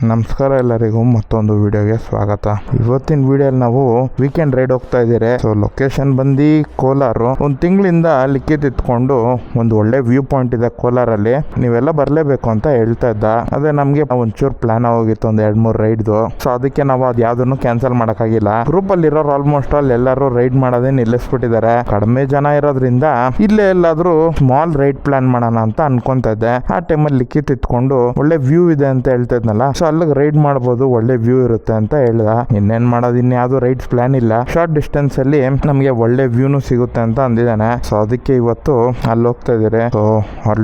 ನಮಸ್ಕಾರ ಎಲ್ಲರಿಗೂ ಮತ್ತೊಂದು ವಿಡಿಯೋಗೆ ಸ್ವಾಗತ. ಇವತ್ತಿನ ವಿಡಿಯೋಲಿ ನಾವು ವೀಕೆಂಡ್ ರೈಡ್ ಹೋಗ್ತಾ ಇದ್ದೀರಿ. ಸೊ ಲೊಕೇಶನ್ ಬಂದು ಕೋಲಾರು. ಒಂದು ತಿಂಗಳಿಂದ ಲಿಕ್ಕಿತ್ಕೊಂಡು ಒಂದು ಒಳ್ಳೆ ವ್ಯೂ ಪಾಯಿಂಟ್ ಇದೆ ಕೋಲಾರಲ್ಲಿ, ನೀವೆಲ್ಲ ಬರಲೇಬೇಕು ಅಂತ ಹೇಳ್ತಾ ಇದ್ದ. ಅದೇ ನಮಗೆ ಒಂಚೂರು ಪ್ಲಾನ್ ಹೋಗಿತ್ತು, ಒಂದು 2-3 ರೈಡ್ದು. ಸೊ ಅದಕ್ಕೆ ನಾವು ಅದು ಯಾವ್ದನ್ನು ಕ್ಯಾನ್ಸಲ್ ಮಾಡೋಕ್ಕಾಗಿಲ್ಲ. ಗ್ರೂಪ್ ಅಲ್ಲಿ ಇರೋರು ಆಲ್ಮೋಸ್ಟ್ ಅಲ್ಲಿ ಎಲ್ಲರೂ ರೈಡ್ ಮಾಡೋದೇ ನಿಲ್ಲಿಸ್ಬಿಟ್ಟಿದ್ದಾರೆ. ಕಡಿಮೆ ಜನ ಇರೋದ್ರಿಂದ ಇಲ್ಲೇ ಎಲ್ಲಾದ್ರೂ ಸ್ಮಾಲ್ ರೈಡ್ ಪ್ಲಾನ್ ಮಾಡೋಣ ಅಂತ ಅನ್ಕೊಂತ ಇದ್ದೆ. ಆ ಟೈಮಲ್ಲಿ ಲಿಕ್ಕಿತ್ಕೊಂಡು ಒಳ್ಳೆ ವ್ಯೂ ಇದೆ ಅಂತ ಹೇಳ್ತಾ ಇದ್ನಲ್ಲ, ಸೊ ಅಲ್ಲಿಗೆ ರೈಡ್ ಮಾಡ್ಬೋದು, ಒಳ್ಳೆ ವ್ಯೂ ಇರುತ್ತೆ ಅಂತ ಹೇಳ್ದ. ಇನ್ನೇನ್ ಮಾಡೋದು, ಇನ್ಯಾವುದು ರೈಡ್ಸ್ ಪ್ಲಾನ್ ಇಲ್ಲ. ಶಾರ್ಟ್ ಡಿಸ್ಟೆನ್ಸ್ ಅಲ್ಲಿ ನಮಗೆ ಒಳ್ಳೆ ವ್ಯೂನು ಸಿಗುತ್ತೆ ಅಂತ ಅಂದಿದ್ದಾನೆ. ಸೊ ಅದಕ್ಕೆ ಇವತ್ತು ಅಲ್ಲಿ ಹೋಗ್ತಾ ಇದೀರಿ. ಸೊ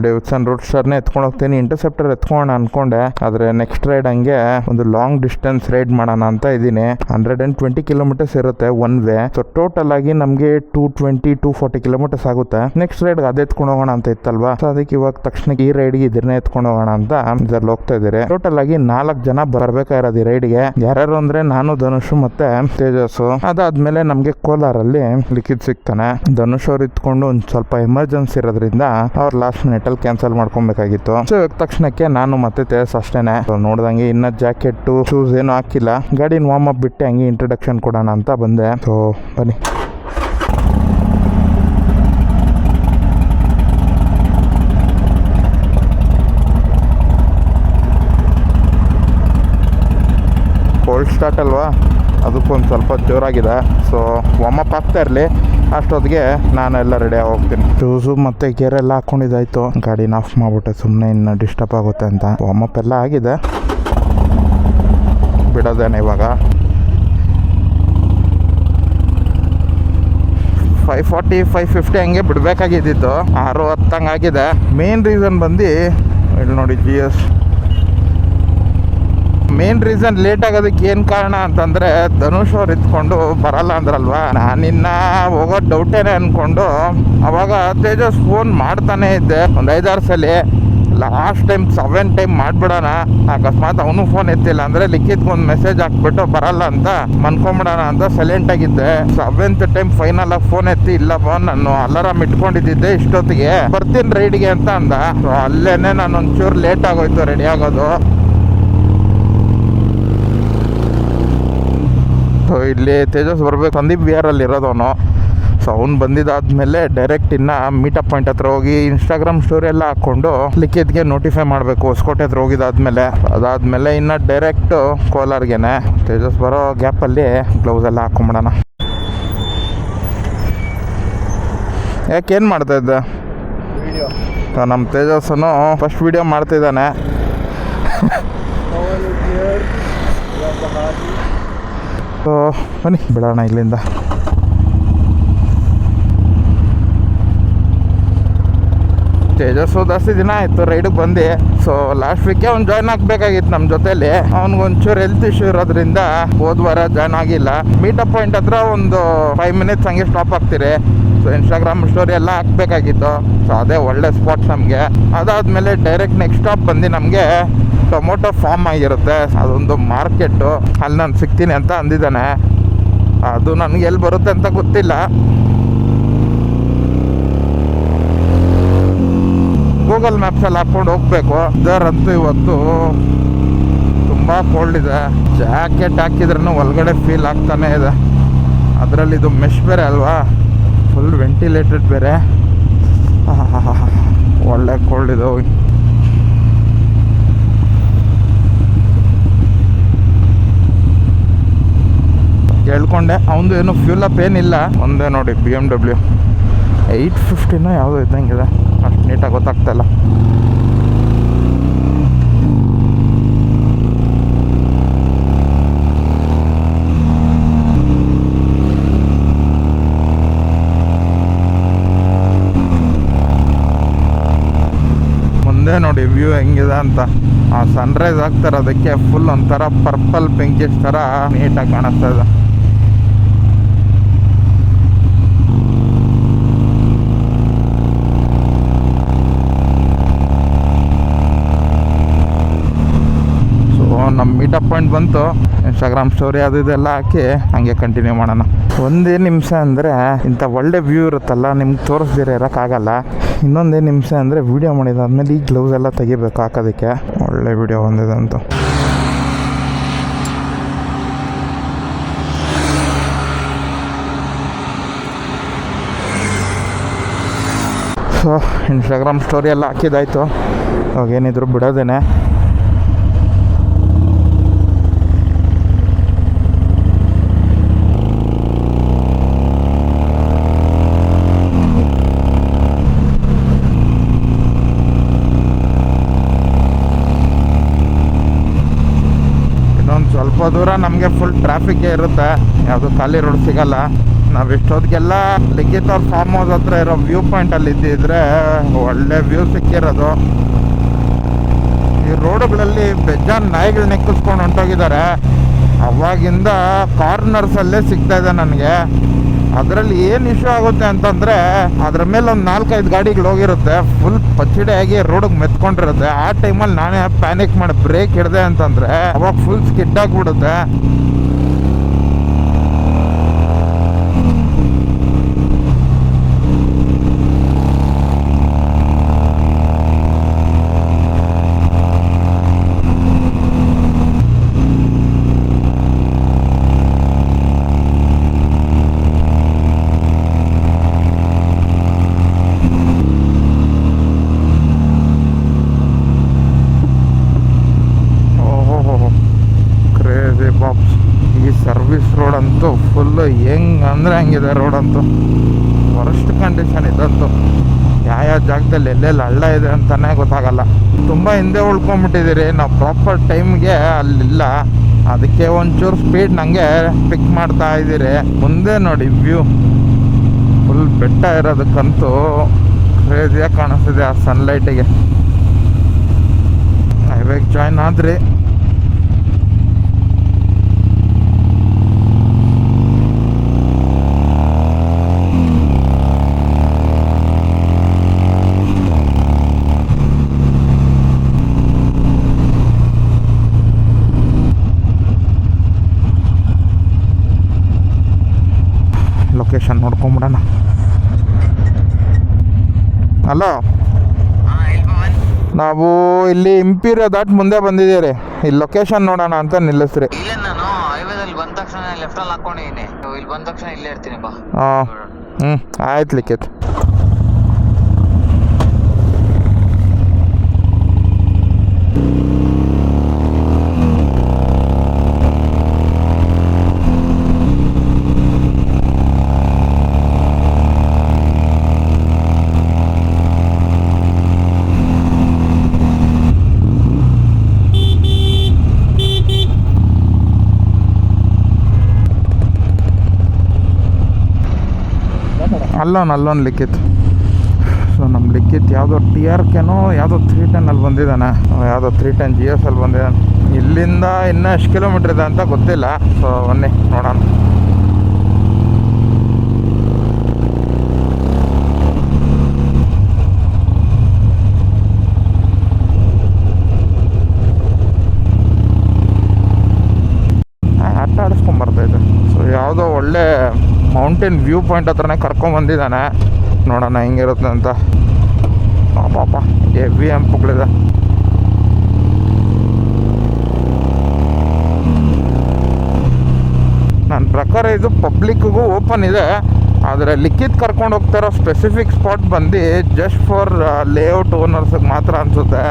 ಡೇವಿಡ್ಸನ್ ರೂಟ್ ಸ್ಟಾರ್ನೇ ಎತ್ಕೊಂಡು ಹೋಗ್ತೀನಿ, ಇಂಟರ್ಸೆಪ್ಟರ್ ಎತ್ಕೊಳ್ಳೋಣ ಅನ್ಕೊಂಡೆ. ಆದ್ರೆ ನೆಕ್ಸ್ಟ್ ರೈಡ್ ಹಂಗೆ ಒಂದು ಲಾಂಗ್ ಡಿಸ್ಟೆನ್ಸ್ ರೈಡ್ ಮಾಡೋಣ ಅಂತ ಇದೀನಿ. 120 ಕಿಲೋಮೀಟರ್ಸ್ ಇರುತ್ತೆ ಒನ್ ವೇ. ಸೊ ಟೋಟಲ್ ಆಗಿ ನಮ್ಗೆ 220-240 ಕಿಲೋಮೀಟರ್ಸ್ ಆಗುತ್ತೆ. ನೆಕ್ಸ್ಟ್ ರೈಡ್ ಅದೇ ಎತ್ಕೊಂಡು ಹೋಗೋಣ ಅಂತ ಇತ್ತಲ್ವಾ, ಸೊ ಅದಕ್ಕೆ ಇವಾಗ ತಕ್ಷಣ ಈ ರೈಡ್ಗೆ ಇದನ್ನೇ ಎತ್ಕೊಂಡು ಹೋಗೋಣ ಅಂತ ಇದ್ರಲ್ಲಿ ಹೋಗ್ತಾ ಇದೀರಿ. ಟೋಟಲ್ ಆಗಿ 4 ಜನ ಬರ್ಬೇಕಾಗಿರೋದು ಈ ರೈಡ್ಗೆ. ಯಾರ್ಯಾರು ಅಂದ್ರೆ ನಾನು, ಧನುಷ್ ಮತ್ತೆ ತೇಜಸ್. ಅದಾದ್ಮೇಲೆ ನಮ್ಗೆ ಕೋಲಾರಲ್ಲಿ ಲಿಖಿತ್ ಸಿಗ್ತಾನೆ. ಧನುಷ್ ಅವ್ರು ಇತ್ಕೊಂಡು ಒಂದ್ ಸ್ವಲ್ಪ ಎಮರ್ಜೆನ್ಸಿ ಇರೋದ್ರಿಂದ ಅವ್ರು ಲಾಸ್ಟ್ ಮಿನಿಟ್ ಅಲ್ಲಿ ಕ್ಯಾನ್ಸಲ್ ಮಾಡ್ಕೊಬೇಕಾಗಿತ್ತು. ಸೊ ತಕ್ಷಣಕ್ಕೆ ನಾನು ಮತ್ತೆ ತೇಜಸ್ ಅಷ್ಟೇನೆ. ನೋಡ್ದಂಗೆ ಇನ್ನ ಜಾಕೆಟ್ ಶೂಸ್ ಏನು ಹಾಕಿಲ್ಲ, ಗಾಡಿನ ವಾರ್ಮ್ ಅಪ್ ಬಿಟ್ಟು ಹಂಗೆ ಇಂಟ್ರೊಡಕ್ಷನ್ ಕೊಡೋಣ ಅಂತ ಬಂದೆ. ಸೊ ಬನ್ನಿ. ಕೋಲ್ಡ್ ಸ್ಟಾರ್ಟ್ ಅಲ್ವಾ, ಅದಕ್ಕೊಂದು ಸ್ವಲ್ಪ ಜೋರಾಗಿದೆ. ಸೊ ವಾರ್ಮಪ್ ಆಗ್ತಾ ಇರಲಿ, ಅಷ್ಟೊತ್ತಿಗೆ ನಾನೆಲ್ಲ ರೆಡಿ ಆಗಿ ಹೋಗ್ತೀನಿ. ಶೂಸು ಮತ್ತು ಗೇರ್ ಎಲ್ಲ ಹಾಕೊಂಡಿದ್ದಾಯ್ತು. ಗಾಡಿನ ಆಫ್ ಮಾಡಿಬಿಟ್ಟೆ, ಸುಮ್ಮನೆ ಇನ್ನು ಡಿಸ್ಟರ್ಬ್ ಆಗುತ್ತೆ ಅಂತ. ವಾರ್ಮಪ್ ಎಲ್ಲ ಆಗಿದೆ, ಬಿಡೋದೇನೆ ಇವಾಗ. 540-550 ಹಂಗೆ ಬಿಡಬೇಕಾಗಿದ್ದಿತ್ತು, 6:10 ಆಗಿದೆ. ಮೇನ್ ರೀಸನ್ ಬಂದು ಇಲ್ಲಿ ನೋಡಿ, GS. ಮೇನ್ ರೀಸನ್ ಲೇಟ್ ಆಗೋದಕ್ಕೆ ಏನು ಕಾರಣ ಅಂತಂದರೆ, ಧನುಷ್ ಅವ್ರು ಇತ್ಕೊಂಡು ಬರಲ್ಲ ಅಂದ್ರಲ್ವಾ, ನಾನಿನ್ನ ಹೋಗೋ ಡೌಟೇನೆ ಅಂದ್ಕೊಂಡು ಅವಾಗ ತೇಜಸ್ ಫೋನ್ ಮಾಡ್ತಾನೆ ಇದ್ದೆ ಒಂದು 5-6 ಸಲ. ಲಾಸ್ಟ್ ಟೈಮ್ 7 ಟೈಮ್ ಮಾಡಿಬಿಡೋಣ, ಅಕಸ್ಮಾತ್ ಅವನು ಫೋನ್ ಎತ್ತಿಲ್ಲ ಅಂದರೆ ಲಿಖಿತ್ಗೊಂದು ಮೆಸೇಜ್ ಹಾಕ್ಬಿಟ್ಟು ಬರಲ್ಲ ಅಂತ ಮನ್ಕೊಂಬಿಡೋಣ ಅಂತ ಸೈಲೆಂಟ್ ಆಗಿದ್ದೆ. 7th ಟೈಮ್ ಫೈನಲ್ ಆಗಿ ಫೋನ್ ಎತ್ತಿ, ಇಲ್ಲಪ್ಪ ನಾನು ಅಲಾರಾಮ್ ಇಟ್ಕೊಂಡಿದ್ದೆ ಇಷ್ಟೊತ್ತಿಗೆ ಬರ್ತೀನಿ ರೈಡ್ಗೆ ಅಂತ ಅಂದ. ಸೊ ಅಲ್ಲೇನೆ ನಾನು ಒಂಚೂರು ಲೇಟ್ ಆಗೋಯ್ತು ರೆಡಿ ಆಗೋದು. ಸೊ ಇಲ್ಲಿ ತೇಜಸ್ ಬರಬೇಕು, ಸಂದೀಪ್ BR ಅಲ್ಲಿ ಇರೋದವನು. ಸೊ ಅವ್ನು ಬಂದಿದ್ದಾದ್ಮೇಲೆ ಡೈರೆಕ್ಟ್ ಇನ್ನು ಮೀಟಪ್ ಪಾಯಿಂಟ್ ಹತ್ರ ಹೋಗಿ ಇನ್ಸ್ಟಾಗ್ರಾಮ್ ಸ್ಟೋರಿ ಎಲ್ಲ ಹಾಕ್ಕೊಂಡು ಲಿಖಿತ್ಗೆ ನೋಟಿಫೈ ಮಾಡಬೇಕು ಹೊಸಕೋಟೆ ಹತ್ರ ಹೋಗಿದ್ದಾದ್ಮೇಲೆ. ಅದಾದಮೇಲೆ ಇನ್ನು ಡೈರೆಕ್ಟು ಕೋಲಾರ್ಗೆನೆ. ತೇಜಸ್ ಬರೋ ಗ್ಯಾಪಲ್ಲಿ ಗ್ಲೌಸ್ ಎಲ್ಲ ಹಾಕೊಂಬಿಡೋಣ. ಯಾಕೇನು ಮಾಡ್ತಾ ಇದ್ದೆ? ನಮ್ಮ ತೇಜಸ್ಸನು ಫಸ್ಟ್ ವಿಡಿಯೋ ಮಾಡ್ತಿದ್ದಾನೆ. ಸೊ ಬನ್ನಿ ಬಿಡೋಣ ಇಲ್ಲಿಂದ. ತೇಜಸ್ಸು ಜಾಸ್ತಿ ದಿನ ಆಯಿತು ರೈಡಿಗೆ ಬಂದು. ಸೊ ಲಾಸ್ಟ್ ವೀಕೆ ಅವ್ನು ಜಾಯ್ನ್ ಆಗಬೇಕಾಗಿತ್ತು ನಮ್ಮ ಜೊತೆಲಿ. ಅವ್ನಿಗೊಂಚೂರು ಹೆಲ್ತ್ ಇಶ್ಯೂ ಇರೋದ್ರಿಂದ ಹೋದ ವಾರ ಜಾಯ್ನ್ ಆಗಿಲ್ಲ. ಮೀಟಪ್ ಪಾಯಿಂಟ್ ಹತ್ರ ಒಂದು 5 ಮಿನಿಟ್ಸ್ ಹಂಗೆ ಸ್ಟಾಪ್ ಆಗ್ತೀರಿ. ಸೊ ಇನ್ಸ್ಟಾಗ್ರಾಮ್ ಸ್ಟೋರಿ ಎಲ್ಲ ಹಾಕ್ಬೇಕಾಗಿತ್ತು. ಸೊ ಅದೇ ಒಳ್ಳೆ ಸ್ಪಾಟ್ ನಮಗೆ. ಅದಾದಮೇಲೆ ಡೈರೆಕ್ಟ್ ನೆಕ್ಸ್ಟ್ ಸ್ಟಾಪ್ ಬಂದು ನಮಗೆ ಟೊಮೊಟೊ ಫಾರ್ಮ್ ಆಗಿರುತ್ತೆ, ಅದೊಂದು ಮಾರ್ಕೆಟು. ಅಲ್ಲಿ ನಾನು ಸಿಗ್ತೀನಿ ಅಂತ ಅಂದಿದ್ದಾನೆ. ಅದು ನನಗೆ ಎಲ್ಲಿ ಬರುತ್ತೆ ಅಂತ ಗೊತ್ತಿಲ್ಲ. ಗೂಗಲ್ ಮ್ಯಾಪ್ಸಲ್ಲಿ ಹಾಕ್ಕೊಂಡು ಹೋಗ್ಬೇಕು. ಇದರಂತೂ ಇವತ್ತು ತುಂಬ ಕೋಲ್ಡ್ ಇದೆ. ಜಾಕೆಟ್ ಹಾಕಿದ್ರೂ ಒಳಗಡೆ ಫೀಲ್ ಆಗ್ತಾನೆ ಇದೆ. ಅದರಲ್ಲಿ ಇದು ಮೆಶ್ ಬೇರೆ ಅಲ್ವಾ, ಫುಲ್ ವೆಂಟಿಲೇಟೆಡ್ ಬೇರೆ. ಒಳ್ಳೆ ಕೋಲ್ಡ್ ಇದೆ. ಕೇಳ್ಕೊಂಡೆ, ಅವನದು ಏನು ಫ್ಯೂಲ್ ಅಪ್ ಏನಿಲ್ಲ. ಒಂದೇ ನೋಡಿ BMW 850 ಯಾವುದೋ ಇದ್ದಂಗಿದೆ, ಅಷ್ಟು ನೀಟಾಗಿ ಗೊತ್ತಾಗ್ತಾಯಿಲ್ಲ. ಮುಂದೆ ನೋಡಿ ವ್ಯೂ ಹೆಂಗಿದೆ ಅಂತ. ಆ ಸನ್ರೈಸ್ ಆಗ್ತಾರೆ, ಅದಕ್ಕೆ ಫುಲ್ ಒಂಥರ ಪರ್ಪಲ್ ಪಿಂಕಿಶ್ ಥರ ನೀಟಾಗಿ ಕಾಣಿಸ್ತಾ ಇದೆ. ನಮ್ಮ ಮೀಟಪ್ ಪಾಯಿಂಟ್ ಬಂತು. ಇನ್ಸ್ಟಾಗ್ರಾಮ್ ಸ್ಟೋರಿ ಅದು ಇದೆಲ್ಲ ಹಾಕಿ ಹಂಗೆ ಕಂಟಿನ್ಯೂ ಮಾಡೋಣ. ಒಂದೇ ನಿಮಿಷ ಅಂದರೆ ಇಂಥ ಒಳ್ಳೆ ವ್ಯೂ ಇರುತ್ತಲ್ಲ, ನಿಮ್ಗೆ ತೋರಿಸ್ದಿರ ಇರೋಕ್ಕಾಗಲ್ಲ. ಇನ್ನೊಂದೇ ನಿಮಿಷ ಅಂದರೆ ವೀಡಿಯೋ ಮಾಡಿದಾದ್ಮೇಲೆ ಈ ಗ್ಲೌಸ್ ಎಲ್ಲ ತೆಗಿಬೇಕು ಹಾಕೋದಕ್ಕೆ. ಒಳ್ಳೆ ವೀಡಿಯೋ ಬಂದಿದೆ ಅಂತ. ಸೊ ಇನ್ಸ್ಟಾಗ್ರಾಮ್ ಸ್ಟೋರಿ ಎಲ್ಲ ಹಾಕಿದ್ದಾಯಿತು, ಇವಾಗ ಏನಿದ್ರು ಬಿಡೋದೇನೆ. ಇನ್ನೊಂದು ಸ್ವಲ್ಪ ದೂರ ನಮಗೆ ಫುಲ್ ಟ್ರಾಫಿಕ್ಕೇ ಇರುತ್ತೆ, ಯಾವುದು ಖಾಲಿ ರೋಡ್ ಸಿಗಲ್ಲ. ನಾವು ಇಷ್ಟೊತ್ತಿಗೆಲ್ಲ ಲಿಖಿತ್ ಅವ್ರ ಫಾರ್ಮ್ ಹೌಸ್ ಹತ್ರ ಇರೋ ವ್ಯೂ ಪಾಯಿಂಟಲ್ಲಿ ಇದ್ದಿದ್ರೆ ಒಳ್ಳೆ ವ್ಯೂ ಸಿಕ್ಕಿರೋದು. ಈ ರೋಡುಗಳಲ್ಲಿ ಬೆಜ್ಜಾನ್ ನಾಯಿಗಳು ನೆಕ್ಕಿಸ್ಕೊಂಡು ಹೊಂಟೋಗಿದ್ದಾರೆ. ಅವಾಗಿಂದ ಕಾರ್ನರ್ಸಲ್ಲೇ ಸಿಗ್ತಾ ಇದೆ ನನಗೆ. ಅದರಲ್ಲಿ ಏನು ಇಶ್ಯೂ ಆಗುತ್ತೆ ಅಂತಂದರೆ, ಅದ್ರ ಮೇಲೆ ಒಂದು 4-5 ಗಾಡಿಗಳು ಹೋಗಿರುತ್ತೆ, ಫುಲ್ ಪಚ್ಚಿಡೆಯಾಗಿ ರೋಡಿಗೆ ಮೆತ್ಕೊಂಡಿರುತ್ತೆ. ಆ ಟೈಮಲ್ಲಿ ನಾನೇ ಪ್ಯಾನಿಕ್ ಮಾಡಿ ಬ್ರೇಕ್ ಹಿಡಿದೆ ಅಂತಂದರೆ ಅವಾಗ ಫುಲ್ ಸ್ಕಿಡ್ ಆಗಿಬಿಡುತ್ತೆ. ಈ ಸರ್ವಿಸ್ ರೋಡ್ ಅಂತೂ ಫುಲ್ಲು ಹೆಂಗೆ ಅಂದರೆ ಹಂಗಿದೆ ರೋಡ್ ಅಂತೂ. ವರ್ಸ್ಟ್ ಕಂಡೀಷನ್ ಇದಂತೂ. ಯಾವ ಜಾಗದಲ್ಲಿ ಎಲ್ಲೆಲ್ಲಿ ಹಳ್ಳ ಇದೆ ಅಂತಲೇ ಗೊತ್ತಾಗಲ್ಲ. ತುಂಬ ಹಿಂದೆ ಉಳ್ಕೊಂಬಿಟ್ಟಿದ್ದೀರಿ, ನಾವು ಪ್ರಾಪರ್ ಟೈಮ್ಗೆ ಅಲ್ಲಿಲ್ಲ. ಅದಕ್ಕೆ ಒಂಚೂರು ಸ್ಪೀಡ್ ನನಗೆ ಪಿಕ್ ಮಾಡ್ತಾ ಇದ್ದೀರಿ. ಮುಂದೆ ನೋಡಿ ವ್ಯೂ ಫುಲ್ ಬೆಟ್ಟ ಇರೋದಕ್ಕಂತೂ ಕ್ರೇಜಿಯಾಗಿ ಕಾಣಿಸ್ತಿದೆ ಆ ಸನ್ಲೈಟಿಗೆ. ಹೈವೇಗೆ ಜಾಯ್ನ್ ಆದ್ರಿ. ಲೊಕೇಶನ್ ನೋಡ್ಕೊಂಬಿಡೋಣ. ಹಲೋ, ನಾವು ಇಲ್ಲಿ ಇಂಪೀರಿಯರ್ ದಾಟ್ ಮುಂದೆ ಬಂದಿದ್ದೀರಿ. ಇಲ್ಲಿ ಲೊಕೇಶನ್ ನೋಡೋಣ ಅಂತ ನಿಲ್ಲಿಸ್ರಿ. ಇಲ್ಲ, ನಾನು ಹೈವೇದಲ್ಲಿ ಬಂದ ತಕ್ಷಣ ಲೆಫ್ಟಲ್ಲಿ ಹಾಕೊಂಡಿದ್ದೀನಿ. ಇಲ್ಲಿ ಬಂದ ತಕ್ಷಣ ಇಲ್ಲೇ ಇರ್ತೀನಿ ಬಾ. ಹಾಂ ಆಯ್ತು ಲಿಖಿತ್. ಅಲ್ಲೊಂದು ಲಿಖಿತ್. ಸೊ ನಮ್ಮ ಲಿಖಿತ್ ಯಾವುದೋ TRKನೋ ಯಾವುದೋ 310 ಬಂದಿದ್ದಾನೆ, ಯಾವುದೋ 310 GS ಬಂದಿದ್ದಾನೆ. ಇಲ್ಲಿಂದ ಇನ್ನೂ ಎಷ್ಟು ಕಿಲೋಮೀಟ್ರ್ ಇದೆ ಅಂತ ಗೊತ್ತಿಲ್ಲ. ಸೊ ಬನ್ನಿ ನೋಡೋಣ. ಆಟ ಆಡಿಸ್ಕೊಂಬರ್ತೈತೆ. ಸೊ ಯಾವುದೋ ಒಳ್ಳೆ ಮೌಂಟೇನ್ ವ್ಯೂ ಪಾಯಿಂಟ್ ಹತ್ರನೇ ಕರ್ಕೊಂಬಂದಿದ್ದಾನೆ. ನೋಡೋಣ ಹೆಂಗಿರುತ್ತೆ ಅಂತ. ಪಾಪ ಹೆವಿ ಹಂಪುಗಳಿದೆ. ನನ್ನ ಪ್ರಕಾರ ಇದು ಪಬ್ಲಿಕ್ಕಿಗೂ ಓಪನ್ ಇದೆ, ಆದರೆ ಲಿಖಿತ್ ಕರ್ಕೊಂಡು ಹೋಗ್ತಾರೋ ಸ್ಪೆಸಿಫಿಕ್ ಸ್ಪಾಟ್ ಬಂದು ಜಸ್ಟ್ ಫಾರ್ ಲೇಔಟ್ ಓನರ್ಸಿಗೆ ಮಾತ್ರ ಅನಿಸುತ್ತೆ.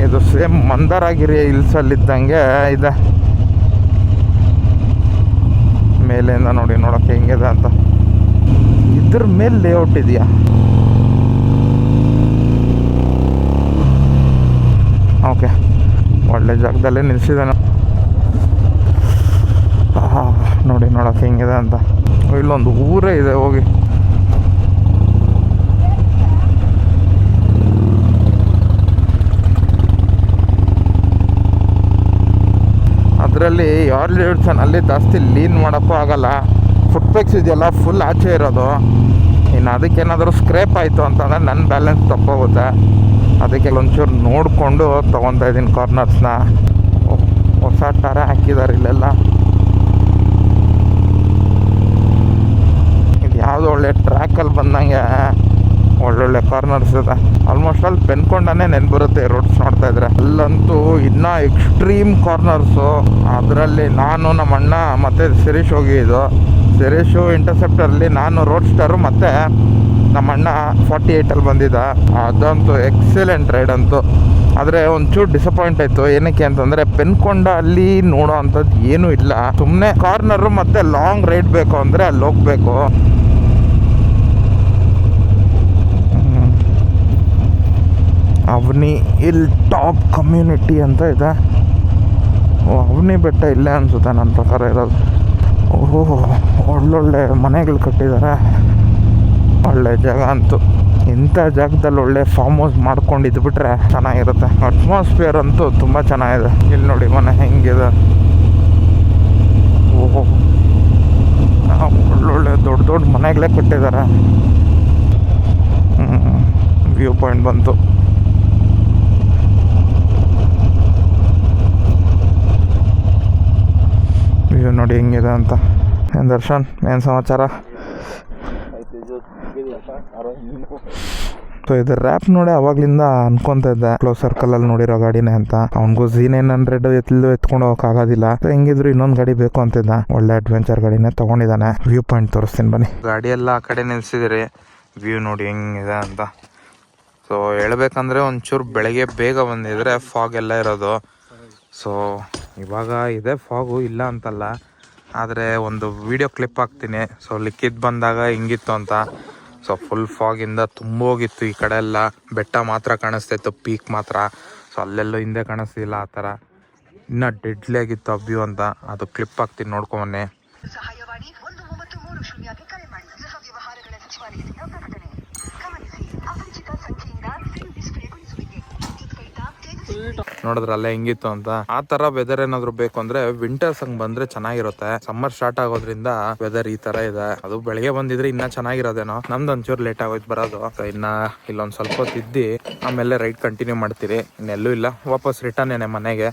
ಇದು ಸೇಮ್ ಮಂದಾರಗಿರಿ ಹಿಲ್ಸಲ್ಲಿದ್ದಂಗೆ ಇದೆ. ಮೇಲಿಂದ ನೋಡಿ ನೋಡೋಕ್ಕೆ ಹೆಂಗಿದೆ ಅಂತ. ಇದ್ರ ಮೇಲೆ ಲೇಔಟ್ ಇದೆಯಾ? ಓಕೆ, ಒಳ್ಳೆ ಜಾಗದಲ್ಲೇ ನಿಲ್ಸಿದ್ದಾನೆ. ನೋಡಿ ನೋಡೋಕ್ಕೆ ಹೆಂಗಿದೆ ಅಂತ. ಇಲ್ಲೊಂದು ಊರೇ ಇದೆ ಹೋಗಿ. ಅದರಲ್ಲಿ ಯಾರ್ಲಿ ಅಲ್ಲಿ ಜಾಸ್ತಿ ಲೀನ್ ಮಾಡೋಕ್ಕೂ ಆಗಲ್ಲ. ಫುಟ್ಪೇಕ್ಸ್ ಇದೆಯಲ್ಲ ಫುಲ್ ಆಚೆ ಇರೋದು. ಇನ್ನು ಅದಕ್ಕೇನಾದರೂ ಸ್ಕ್ರೇಪ್ ಆಯಿತು ಅಂತಂದರೆ ನನ್ನ ಬ್ಯಾಲೆನ್ಸ್ ತಪ್ಪೋಗುತ್ತೆ. ಅದಕ್ಕೆ ಒಂಚೂರು ನೋಡಿಕೊಂಡು ತೊಗೊತಾ ಇದ್ದೀನಿ ಕಾರ್ನರ್ಸ್ನ. ಹೊಸ ಟಾರೆ ಹಾಕಿದ್ದಾರೆ ಇಲ್ಲೆಲ್ಲ. ಇದು ಯಾವುದೋ ಒಳ್ಳೆ ಟ್ರ್ಯಾಕಲ್ಲಿ ಬಂದಂಗೆ ಒಳ್ಳೊಳ್ಳೆ ಕಾರ್ನರ್ಸ್ ಇದೆ. ಆಲ್ಮೋಸ್ಟ್ ಅಲ್ಲಿ ಪೆನ್ಕೊಂಡನೇ ನೆನ್ಬರುತ್ತೆ ರೋಡ್ಸ್ ನೋಡ್ತಾ ಇದ್ರೆ. ಅಲ್ಲಂತೂ ಇನ್ನ ಎಕ್ಸ್ಟ್ರೀಮ್ ಕಾರ್ನರ್ಸು. ಅದರಲ್ಲಿ ನಾನು ನಮ್ಮ ಅಣ್ಣ ಮತ್ತೆ ಶಿರೀಶ್ ಹೋಗಿದ್ದು. ಶಿರೀಶು ಇಂಟರ್ಸೆಪ್ಟರಲ್ಲಿ, ನಾನು ರೋಡ್ ಸ್ಟಾರು ಮತ್ತೆ ನಮ್ಮ ಅಣ್ಣ 48 ಬಂದಿದ್ದ. ಅದಂತೂ ಎಕ್ಸಲೆಂಟ್ ರೈಡ್ ಅಂತು. ಆದರೆ ಒಂಚೂರು ಡಿಸಪಾಯಿಂಟ್ ಆಯಿತು. ಏನಕ್ಕೆ ಅಂತಂದರೆ ಪೆನ್ಕೊಂಡ ಅಲ್ಲಿ ನೋಡೋ ಅಂಥದ್ದು ಏನೂ ಇಲ್ಲ. ಸುಮ್ಮನೆ ಕಾರ್ನರು ಮತ್ತು ಲಾಂಗ್ ರೈಡ್ ಬೇಕು ಅಂದರೆ ಅಲ್ಲಿ ಹೋಗಬೇಕು. ಅವನಿ ಇಲ್ಲಿ ಟಾಪ್ ಕಮ್ಯುನಿಟಿ ಅಂತ ಇದೆ. ಅವನಿ ಬೆಟ್ಟ ಇಲ್ಲೇ ಅನಿಸುತ್ತೆ ನನ್ನ ಪ್ರಕಾರ ಇರೋದು. ಓಹೋ, ಒಳ್ಳೊಳ್ಳೆ ಮನೆಗಳು ಕಟ್ಟಿದ್ದಾರೆ. ಒಳ್ಳೆ ಜಾಗ ಅಂತೂ. ಇಂಥ ಜಾಗದಲ್ಲಿ ಒಳ್ಳೆ ಫಾರ್ಮ್ ಹೌಸ್ ಮಾಡ್ಕೊಂಡು ಇದ್ಬಿಟ್ರೆ ಚೆನ್ನಾಗಿರುತ್ತೆ. ಅಟ್ಮಾಸ್ಫಿಯರ್ ಅಂತೂ ತುಂಬ ಚೆನ್ನಾಗಿದೆ. ಇಲ್ಲಿ ನೋಡಿ ಮನೆ ಹೆಂಗಿದೆ. ಓಹೋ, ಒಳ್ಳೊಳ್ಳೆ ದೊಡ್ಡ ದೊಡ್ಡ ಮನೆಗಳೇ ಕಟ್ಟಿದ್ದಾರೆ. ವ್ಯೂ ಪಾಯಿಂಟ್ ಬಂತು. ವ್ಯೂ ನೋಡಿ ಹೆಂಗಿದೆ ಅಂತ. ಏನು ದರ್ಶನ್, ಏನು ಸಮಾಚಾರ? ಸೊ ಇದು ರ್ಯಾಪ್ ನೋಡಿ ಅವಾಗ್ಲಿಂದ ಅನ್ಕೊಂತ ಇದ್ದೆ ಕ್ಲೋಸ್ ಸರ್ಕಲಲ್ಲಿ ನೋಡಿರೋ ಗಾಡಿನೇ ಅಂತ. ಅವ್ನಿಗೂ Z900 ಎತ್ಕೊಂಡು ಹೋಗೋಕ್ಕಾಗೋದಿಲ್ಲ. ಹೆಂಗಿದ್ರು ಇನ್ನೊಂದು ಗಾಡಿ ಬೇಕು ಅಂತಿದ್ದ. ಒಳ್ಳೆ ಅಡ್ವೆಂಚರ್ ಗಾಡಿನೇ ತೊಗೊಂಡಿದ್ದಾನೆ. ವ್ಯೂ ಪಾಯಿಂಟ್ ತೋರಿಸ್ತೀನಿ ಬನ್ನಿ. ಗಾಡಿ ಎಲ್ಲ ಆ ಕಡೆ ನಿಲ್ಸಿದಿರಿ. ವ್ಯೂ ನೋಡಿ ಹೆಂಗಿದೆ ಅಂತ. ಸೊ ಹೇಳ್ಬೇಕಂದ್ರೆ ಒಂಚೂರು ಬೆಳಗ್ಗೆ ಬೇಗ ಬಂದಿದ್ರೆ ಫಾಗ್ ಎಲ್ಲ ಇರೋದು. ಸೊ ಇವಾಗ ಇದೆ ಫಾಗು, ಇಲ್ಲ ಅಂತಲ್ಲ. ಆದರೆ ಒಂದು ವಿಡಿಯೋ ಕ್ಲಿಪ್ ಹಾಕ್ತೀನಿ. ಸೊ ಲಿಕ್ಕಿದ್ದು ಬಂದಾಗ ಹೆಂಗಿತ್ತು ಅಂತ. ಸೊ ಫುಲ್ ಫಾಗಿಂದ ತುಂಬೋಗಿತ್ತು. ಈ ಕಡೆ ಎಲ್ಲ ಬೆಟ್ಟ ಮಾತ್ರ ಕಾಣಿಸ್ತಾಯಿತ್ತು, ಪೀಕ್ ಮಾತ್ರ. ಸೊ ಅಲ್ಲೆಲ್ಲೂ ಹಿಂದೆ ಕಾಣಿಸ್ತಿಲ್ಲ ಆ ಥರ. ಇನ್ನೂ ಡೆಡ್ಲಿ ಆಗಿತ್ತು ಆ ವ್ಯೂ ಅಂತ. ಅದು ಕ್ಲಿಪ್ ಹಾಕ್ತೀನಿ, ನೋಡ್ಕೊಂಬನ್ನಿ. ನೋಡಿದ್ರಲ್ಲ ಹೆಂಗಿತ್ತು ಅಂತ. ಆ ತರ ವೆದರ್ ಏನಾದ್ರು ಬೇಕು ಅಂದ್ರೆ ವಿಂಟರ್ಸ್ ಹಂಗ್ ಬಂದ್ರೆ ಚೆನ್ನಾಗಿರುತ್ತೆ. ಸಮ್ಮರ್ ಸ್ಟಾರ್ಟ್ ಆಗೋದ್ರಿಂದ ವೆದರ್ ಈ ತರ ಇದೆ. ಅದು ಬೆಳಗ್ಗೆ ಬಂದಿದ್ರೆ ಇನ್ನ ಚೆನ್ನಾಗಿರೋದೇನೋ. ನಮ್ದು ಒಂಚೂರು ಲೇಟ್ ಆಗೋಯ್ತು ಬರೋದು. ಇನ್ನ ಇಲ್ಲೊಂದ್ ಸ್ವಲ್ಪ ಹೊತ್ತು ಇದ್ದಿ ಆಮೇಲೆ ರೈಡ್ ಕಂಟಿನ್ಯೂ ಮಾಡ್ತೀರಿ. ಇನ್ನೆಲ್ಲೂ ಇಲ್ಲ, ವಾಪಸ್ ರಿಟರ್ನ್ ಏನೇ ಮನೆಗೆ.